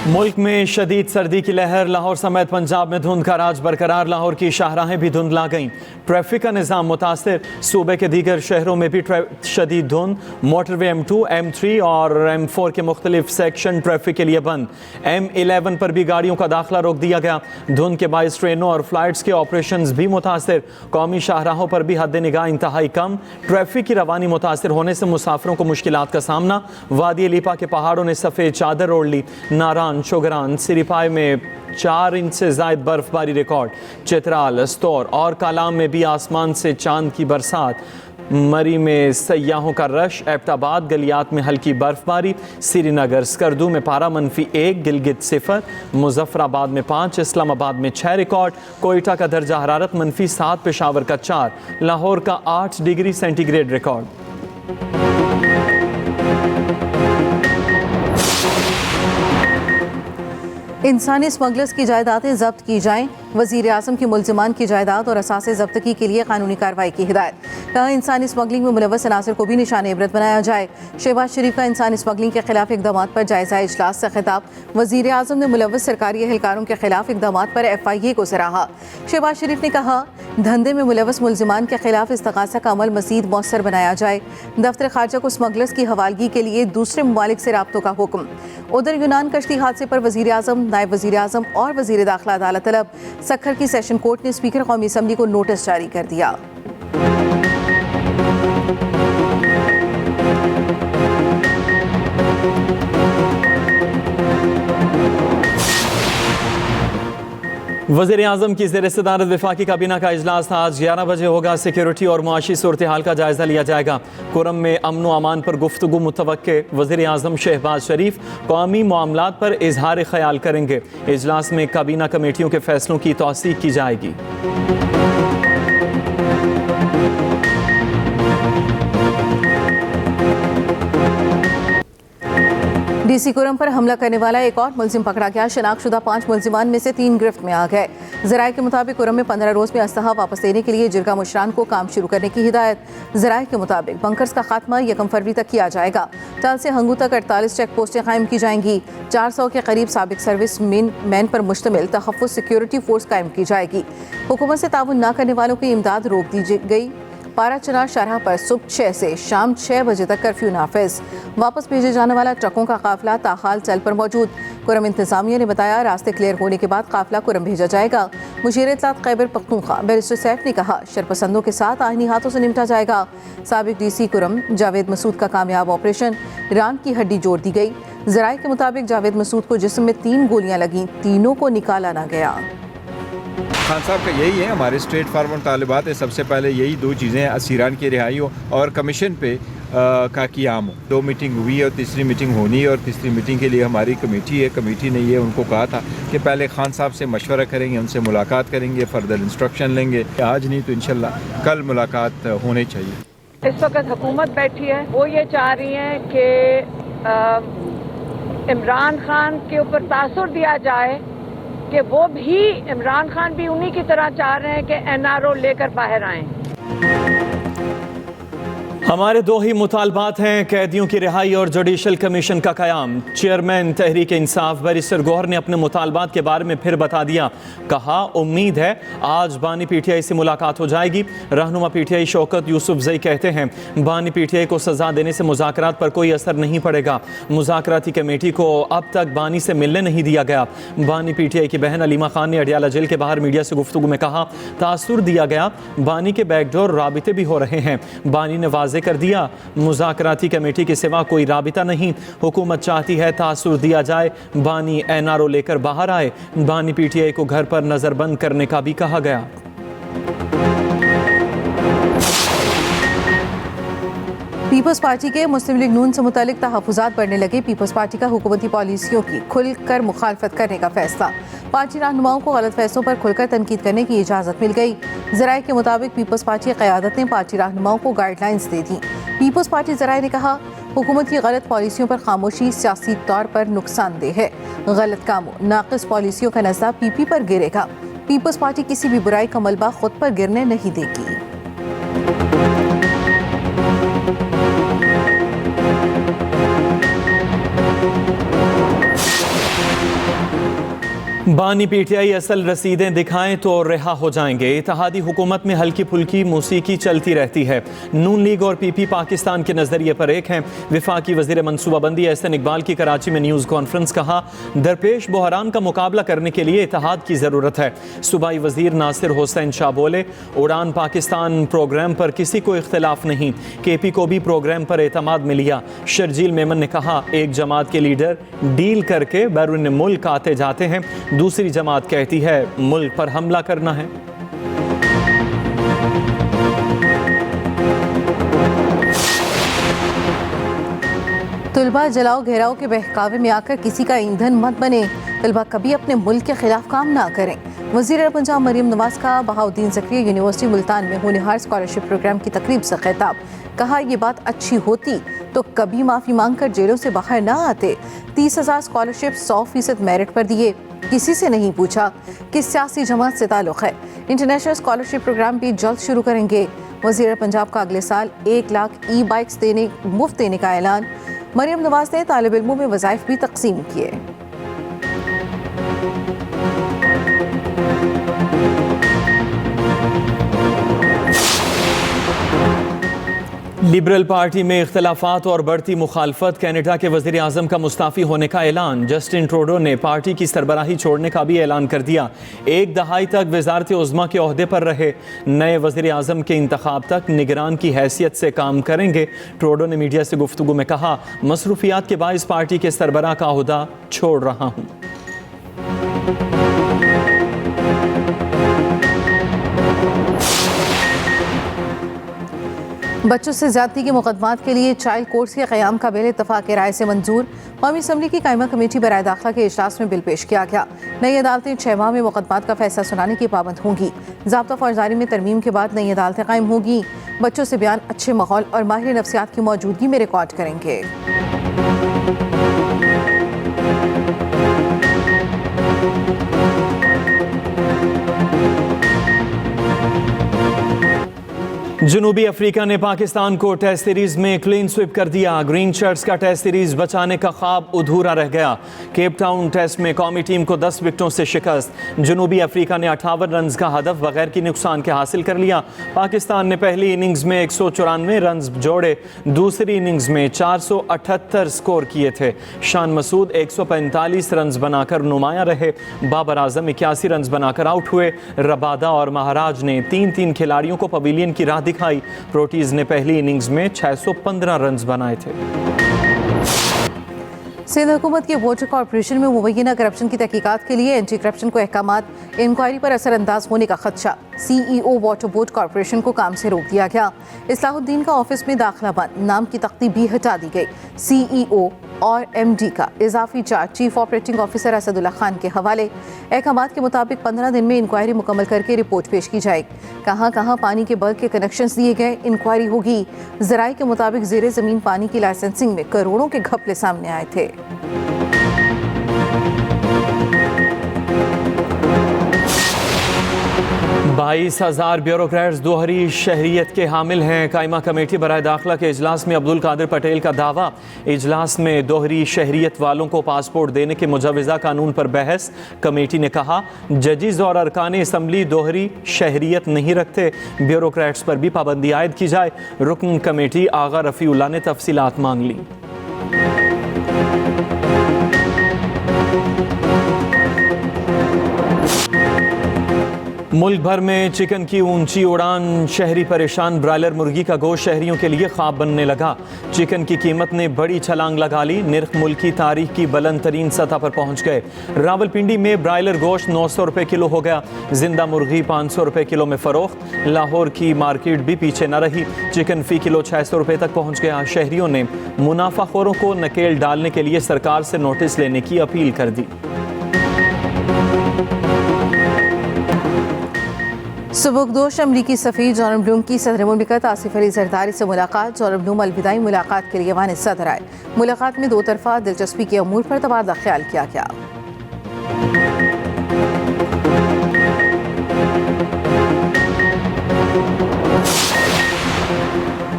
मुल्क में शदीद सर्दी की लहर, लाहौर समेत पंजाब में धुंध का राज बरकरार। लाहौर की शाहराहें भी धुंधला गईं। ट्रैफिक का निज़ाम मुतासिर। सूबे के दीगर शहरों में भी शदीद धुंध। मोटरवे M2, M3 और M4 के मुख्तलिफ सेक्शन ट्रैफिक के लिए बंद। M11 पर भी गाड़ियों का दाखिला रोक दिया गया। धुंध के बाइस ट्रेनों और फ्लाइट्स के ऑपरेशन भी मुतासिर। कौमी शाहराहों पर भी हद निगाह इंतहाई कम। ट्रैफिक की रवानी मुतासिर होने से मुसाफिरों को मुश्किलात का सामना। वादी लीपा के पहाड़ों ने सफ़ेद चादर ओढ़ ली। नारान, शोगरान, सिरिपाई में 4 इंच से ज़ायद बर्फबारी रिकॉर्ड। चित्राल, स्तौर और कालाम में भी आसमान से चांद की बरसात। मरी में सयाहों का रश। एबटाबाद, गलियात में हल्की बर्फबारी। श्रीनगर, स्कर्दू में पारा -1, गिलगित 0, मुजफ्फराबाद में 5, इस्लामाबाद में 6 रिकॉर्ड। कोयटा का दर्जा हरारत -7, पेशावर का 4, लाहौर का 8 डिग्री सेंटीग्रेड रिकॉर्ड। इंसानी स्मगलर्स की जायदादें जब्त की जाएं। वज़ीर आज़म की मुल्ज़िमान की जायदाद और असासे ज़ब्तगी के लिए कानूनी कार्रवाई की हिदायत। कहा, इंसानी स्मगलिंग में मुलव्वस अनासर को भी निशान इबरत बनाया जाए। शहबाज शरीफ का इंसानी स्मगलिंग के खिलाफ इक़दाम पर जायज़ा इजलास से खिताब। वज़ीर आज़म ने मुलव्वस सरकारी एहलकारों के खिलाफ इक़दाम पर FIA को सराहा। शहबाज शरीफ ने कहा, धंधे में मुलव्वस मुल्ज़िमान के खिलाफ इस्तग़ासा का अमल मज़ीद मौसर बनाया जाए। दफ्तर ख़ारजा को स्मगलर्स की हवालगी के लिए दूसरे ममालिक से राब्तों का हुक्म। उधर यूनान कश्ती हादसे पर वज़ीर आज़म, नायब वज़ीर आज़म और वज़ीर दाखिला अदालत तलब। सक्खर की सेशन कोर्ट ने स्पीकर कौमी असम्बली को नोटिस जारी कर दिया। वज़ीर आज़म की ज़ेर सदारत वफाकी काबीना का इजलास आज 11 बजे होगा। सिक्योरिटी और मुआशी सूरत हाल का जायज़ा लिया जाएगा। कुरम में अमन व अमान पर गुफ्तगू मुतवक्के। वज़ीर आज़म शहबाज शरीफ कौमी मामलात पर इजहार ख्याल करेंगे। इजलास में काबीना कमेटियों के फैसलों की तौसीक की जाएगी। DC कुरम पर हमला करने वाला एक और मुल्जिम पकड़ा गया। शनाख्तशुदा 5 मुल्जिमान में से 3 गिरफ्त में आ गए। ज़राए के मुताबिक कुरम में 15 रोज़ में असलहा वापस लेने के लिए जिरगा मुशरान को काम शुरू करने की हिदायत। ज़राए के मुताबिक बंकर्स का खात्मा 1 फरवरी तक किया जाएगा। टाल से हंगू तक 48 चेक पोस्टें कायम की जाएंगी। 400 के करीब साबिक सर्विस मैन पर मुश्तमिल तहफ़्फ़ुज़ सिक्योरिटी फोर्स कायम की जाएगी। हुकूमत से ताउन न करने वालों की इमदाद रोक दी गई। पारा चनार शाहराह पर सुबह 6 से शाम 6 बजे तक कर्फ्यू नाफिज। वापस भेजे जाने वाला ट्रकों का काफिला ताहाल चल पर मौजूद। कुरम इंतजामिया ने बताया, रास्ते क्लियर होने के बाद काफिला कुरम भेजा जाएगा। मुशीर इत्तलात खैबर पख्तूनख्वा बैरिस्टर सैफ ने कहा, शरपसंदों के साथ आईनी हाथों से निपटा जाएगा। साबिक DC कुरम जावेद मसूद का कामयाब ऑपरेशन, रान की हड्डी जोड़ दी गई। ज़राए के मुताबिक जावेद मसूद को जिस्म में 3 गोलियां लगी, तीनों को निकाला ना गया। खान साहब का यही है, हमारे स्ट्रेट फॉरवर्ड तालिबात है। सबसे पहले यही 2 चीज़ें, असीरान की रिहाई हो और कमीशन पे का क़याम हो। 2 मीटिंग हुई है और तीसरी मीटिंग होनी है और तीसरी मीटिंग के लिए हमारी कमेटी है। कमेटी ने ये उनको कहा था कि पहले खान साहब से मशवरा करेंगे, उनसे मुलाकात करेंगे, फर्दर इंस्ट्रक्शन लेंगे। आज नहीं तो इंशाल्लाह कल मुलाकात होनी चाहिए। इस वक्त हुकूमत बैठी है, वो ये चाह रही है कि इमरान खान के ऊपर तासुर दिया जाए कि वो भी, इमरान खान भी उन्हीं की तरह चाह रहे हैं कि NRO लेकर बाहर आएं। हमारे 2 ही मुतालबात हैं, कैदियों की रिहाई और जुडिशल कमीशन का क़याम। चेयरमैन तहरीक इंसाफ बैरिस्टर गौहर ने अपने मुतालबात के बारे में फिर बता दिया। कहा, उम्मीद है आज बानी PTI से मुलाकात हो जाएगी। रहनुमा PTI शौकत यूसुफजई कहते हैं, बानी PTI को सज़ा देने से मुज़ाकरात पर कोई असर नहीं पड़ेगा। मुज़ाकराती कमेटी को अब तक बानी से मिलने नहीं दिया गया। बानी PTI की बहन अलीमा खान ने अडियाला जेल के बाहर मीडिया से गुफ्तगू में कहा, तासुर दिया गया, बानी के बैकडोर राबिते भी हो रहे हैं। बानी ने वाज़ेह कर दिया, मुज़ाकराती कमेटी के सिवा कोई राबिता नहीं। हुकूमत चाहती है तासुर दिया जाए, बानी NRO लेकर बाहर आए। बानी PTI को घर पर नज़रबंद करने का भी कहा गया। पीपल्स पार्टी के मुस्लिम लीग नून से मुतालिक तहफ़्फ़ुज़ात बढ़ने लगे। पीपल्स पार्टी का हुकूमती पॉलिसियों की खुलकर मुखालफत करने का फैसला। पार्टी रहनुमाओं को गलत फैसलों पर खुलकर तनकीद करने की इजाज़त मिल गई। ज़राए के मुताबिक पीपल्स पार्टी क़यादत ने पार्टी रहनुमाओं को गाइडलाइंस दे दी। पीपल्स पार्टी ज़राए ने कहा, हुकूमत की गलत पॉलिसियों पर खामोशी सियासी तौर पर नुकसानदेह है। गलत कामों, नाक़िस पॉलिसियों का नज़ा PP पर गिरेगा। पीपल्स पार्टी किसी भी बुराई का मलबा खुद पर गिरने नहीं देगी। बानी पीटीआई असल रसीदें दिखाएं तो रिहा हो जाएंगे। इत्तेहादी हुकूमत में हल्की फुल्की मौसीकी चलती रहती है। नून लीग और पीपी पाकिस्तान के नजरिए पर एक हैं। विफाकी वजीर मनसूबाबंदी एहसन इकबाल की कराची में न्यूज़ कॉन्फ्रेंस। कहा, दरपेश बहरान का मुकाबला करने के लिए इत्तेहाद की ज़रूरत है। सूबाई वजीर नासिर हुसैन शाह बोले, उड़ान पाकिस्तान प्रोग्राम पर किसी को इख्तलाफ नहीं, केपी को भी प्रोग्राम पर एतमाद में लिया। शर्जील मेमन ने कहा, एक जमात के लीडर डील करके बैरून मुल्क आते जाते हैं, दूसरी जमात कहती है मुल्क पर हमला करना है। तलबा जलाओ घेराव के बहकावे में आकर किसी का ईंधन मत बने। तलबा कभी अपने मुल्क के खिलाफ काम ना करें। वज़ीर पंजाब मरियम नवाज का बहाउद्दीन ज़करिया यूनिवर्सिटी मुल्तान में होनहार स्कॉलरशिप प्रोग्राम की तकरीब से खिताब। कहा, ये बात अच्छी होती तो कभी माफ़ी मांगकर जेलों से बाहर ना आते। 30,000 स्कॉलरशिप 100% मेरिट पर दिए, किसी से नहीं पूछा कि सियासी जमात से ताल्लुक़ है। इंटरनेशनल स्कॉलरशिप प्रोग्राम भी जल्द शुरू करेंगे। वज़ीर पंजाब का अगले साल 1 लाख ई-बाइक्स मुफ्त देने का ऐलान। मरियम नवाज ने तालिब इल्मों में वज़ाइफ भी तकसीम किए। लिबरल पार्टी में इख्तलाफात और बढ़ती मुखालफत। कैनेडा के वज़ीर आज़म का मुस्ताफ़ी होने का ऐलान। जस्टिन ट्रूडो ने पार्टी की सरबराही छोड़ने का भी ऐलान कर दिया। 1 दहाई तक वज़ारत उज़्मा के ओहदे पर रहे। नए वज़ीर आज़म के इंतखाब तक निगरान की हैसियत से काम करेंगे। ट्रूडो ने मीडिया से गुफ्तगू में कहा, मसरूफियात के बाइस पार्टी के सरबराह का ओहदा छोड़ रहा हूँ। बच्चों से ज्यादती के मुकदमात के लिए चाइल्ड कोर्ट्स के क़याम का बिल इत्तफ़ाक़ राय से मंजूर। कौमी असम्बली की कायमा कमेटी बराए दाखिला के इजलास में बिल पेश किया गया। नई अदालतें 6 माह में मुकदमात का फैसला सुनाने की पाबंद होंगी। ज़ाब्ता फौजदारी में तरमीम के बाद नई अदालतें कायम होगी। बच्चों से बयान अच्छे माहौल और माहिर नफ्सियात की मौजूदगी में रिकॉर्ड करेंगे। जनूबी अफ्रीका ने पाकिस्तान को टेस्ट सीरीज में क्लीन स्वीप कर दिया। ग्रीन शर्ट्स का टेस्ट सीरीज बचाने का ख्वाब अधूरा रह गया। केप टाउन टेस्ट में कौमी टीम को 10 विकेटों से शिकस्त। जनूबी अफ्रीका ने 58 रन का हदफ बगैर की नुकसान के हासिल कर लिया। पाकिस्तान ने पहली इनिंग्स में 194 रन जोड़े, दूसरी इनिंग्स में 478 स्कोर किए थे। शान मसूद 145 रन बनाकर नुमाया रहे। बाबर आजम 81 रन बनाकर आउट हुए। रबादा और महाराज ने 3-3 खिलाड़ियों को पवेलियन की राह दिखाई। प्रोटीज ने पहली इनिंग्स में 615 रन बनाए थे। सिंध हुकूमत के वाटर कॉरपोरेशन में मुबैना करप्शन की तहकीकात के लिए एंटी करप्शन को अहकामात इंक्वायरी पर असरअंदाज होने का खदशा। CEO वाटर बोर्ड कॉरपोरेशन को काम से रोक दिया गया। इस्लाहुद्दीन का ऑफिस में दाखिला बंद, नाम की तख्ती भी हटा दी गई। CEO और MD का इजाफी charge chief operating officer Asadullah Khan के हवाले। अहकामात के मुताबिक 15 दिन में इंक्वायरी मुकम्मल करके रिपोर्ट पेश की जाएगी। कहाँ कहाँ पानी के बल्क के कनेक्शंस दिए गए, इंक्वायरी होगी। ज़राए के मुताबिक ज़ेरे ज़मीन पानी की लाइसेंसिंग में करोड़ों के घपले सामने आए थे। 22,000 ब्यूरोक्रेट्स दोहरी शहरियत के हामिल हैं। कायमा कमेटी बराए दाखिला के इजलास में अब्दुल कादिर पटेल का दावा। इजलास में दोहरी शहरियत वालों को पासपोर्ट देने के मुजवज़ा कानून पर बहस। कमेटी ने कहा, जजिस और अरकान असम्बली दोहरी शहरियत नहीं रखते, ब्यूरोक्रेट्स पर भी पाबंदी आयद की जाए। रुकन कमेटी आगा रफ़ीउल्लाह ने तफसीलात मांग ली। मुल्क भर में चिकन की ऊंची उड़ान, शहरी परेशान। ब्रायलर मुर्गी का गोश्त शहरियों के लिए ख्वाब बनने लगा। चिकन की कीमत ने बड़ी छलांग लगा ली। निर्ख मुल्क की तारीख की बुलंद तरीन सतह पर पहुंच गए। रावलपिंडी में ब्रायलर गोश्त 900 रुपये किलो हो गया। जिंदा मुर्गी 500 रुपये किलो में फरोख्त। लाहौर की मार्केट भी पीछे न रही। चिकन फी किलो 600 रुपये तक पहुँच गया। शहरियों ने मुनाफाखोरों को नकेल डालने के लिए सरकार से नोटिस लेने की अपील कर दी। सुबुकदोश अमरीकी सफ़ीर जॉन ब्लूम की सदर मुमलिकत आसिफ अली जरदारी से मुलाकात। जॉन ब्लूम अलविदाई मुलाकात के लिए वान सदर आए। मुलाकात में 2 तरफा दिलचस्पी के अमूर पर तबादला ख्याल किया गया।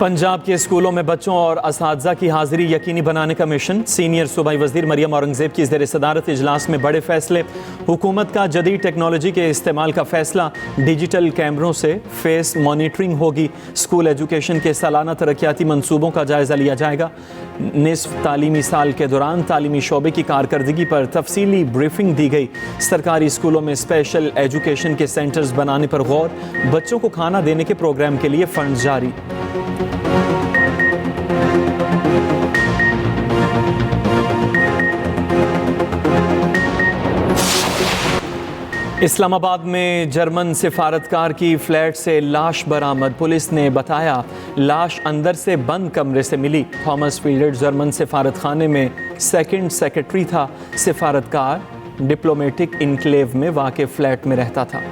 पंजाब के स्कूलों में बच्चों और असातिज़ा की हाजिरी यकीनी बनाने का मिशन। सीनियर सूबाई वज़ीर मरियम औरंगज़ेब की ज़ेर सदारत इजलास में बड़े फैसले। हुकूमत का जदीद टेक्नोलॉजी के इस्तेमाल का फैसला। डिजिटल कैमरों से फेस मॉनिटरिंग होगी। स्कूल एजुकेशन के सालाना तरक्याती मनसूबों का जायज़ा लिया जाएगा। निस्फ तालीमी साल के दौरान तालीमी शोबे की कारकर्दगी पर तफसीली ब्रीफिंग दी गई। सरकारी स्कूलों में स्पेशल एजुकेशन के सेंटर्स बनाने पर गौर। बच्चों को खाना देने के प्रोग्राम के लिए फंड जारी। इस्लामाबाद में जर्मन सिफारतकार की फ्लैट से लाश बरामद। पुलिस ने बताया लाश अंदर से बंद कमरे से मिली। थॉमस फील्ड जर्मन सिफारत खाने में सेकंड सेक्रेटरी था। सिफारतकार डिप्लोमेटिक इनक्लेव में वाक़ फ्लैट में रहता था।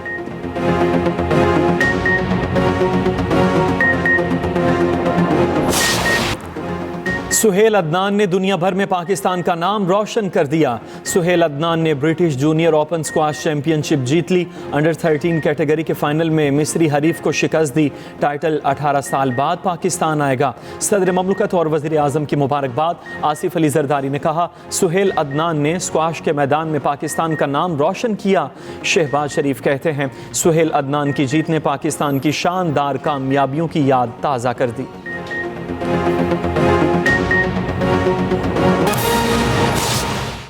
सुहेल अदनान ने दुनिया भर में पाकिस्तान का नाम रोशन कर दिया। सुहेल अदनान ने British junior open squash championship जीत ली। अंडर 13 कैटेगरी के फाइनल में मिस्री हरीफ को शिकस्त दी। टाइटल 18 साल बाद पाकिस्तान आएगा। सदर ममलकत और वज़ीर आज़म की मुबारकबाद। आसिफ अली जरदारी ने कहा सुहेल अदनान ने स्क्वाश के मैदान में पाकिस्तान का नाम रोशन किया। शहबाज शरीफ कहते हैं सुहेल अदनान की जीत ने पाकिस्तान की शानदार कामयाबियों की याद ताज़ा कर दी।